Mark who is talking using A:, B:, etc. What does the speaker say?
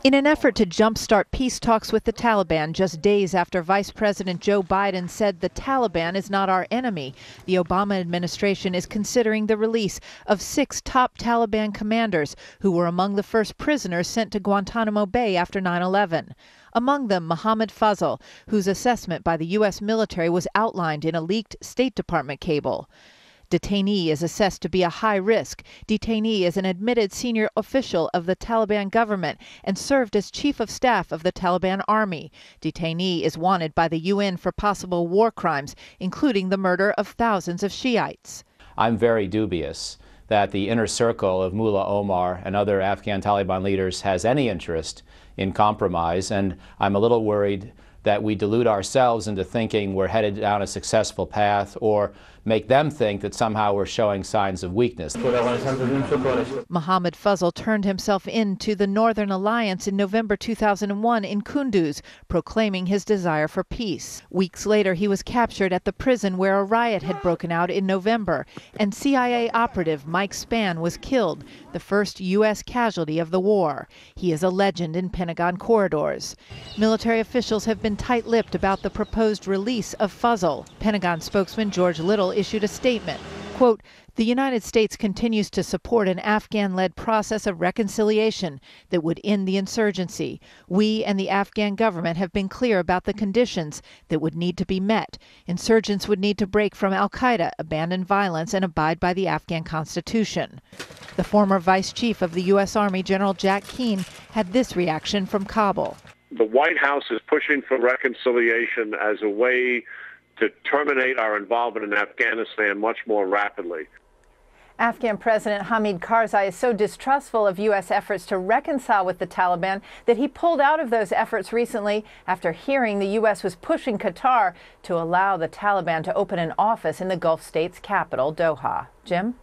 A: In an effort to jumpstart peace talks with the Taliban just days after Vice President Joe Biden said the Taliban is not our enemy, the Obama administration is considering the release of 6 top Taliban commanders who were among the first prisoners sent to Guantanamo Bay after 9/11. Among them, Mohammed Fazl, whose assessment by the U.S. military was outlined in a leaked State Department cable. Detainee is assessed to be a high risk. Detainee is an admitted senior official of the Taliban government and served as chief of staff of the Taliban army. Detainee is wanted by the UN for possible war crimes, including the murder of thousands of Shiites.
B: I'm very dubious that the inner circle of Mullah Omar and other Afghan Taliban leaders has any interest in compromise, and I'm a little worried that we delude ourselves into thinking we're headed down a successful path or make them think that somehow we're showing signs of weakness.
A: Mohammed Fazl turned himself in to the Northern Alliance in November 2001 in Kunduz, proclaiming his desire for peace. Weeks later, he was captured at the prison where a riot had broken out in November, and CIA operative Mike Spann was killed, the first U.S. casualty of the war. He is a legend in Pentagon corridors. Military officials have been tight-lipped about the proposed release of Fazl. Pentagon spokesman George Little issued a statement. Quote, "The United States continues to support an Afghan-led process of reconciliation that would end the insurgency. We and the Afghan government have been clear about the conditions that would need to be met. Insurgents would need to break from al-Qaeda, abandon violence, and abide by the Afghan Constitution." The former vice chief of the U.S. Army, General Jack Keane, had this reaction from Kabul.
C: The White House is pushing for reconciliation as a way to terminate our involvement in Afghanistan much more rapidly.
A: Afghan President Hamid Karzai is so distrustful of U.S. efforts to reconcile with the Taliban that he pulled out of those efforts recently after hearing the U.S. was pushing Qatar to allow the Taliban to open an office in the Gulf state's capital, Doha. Jim?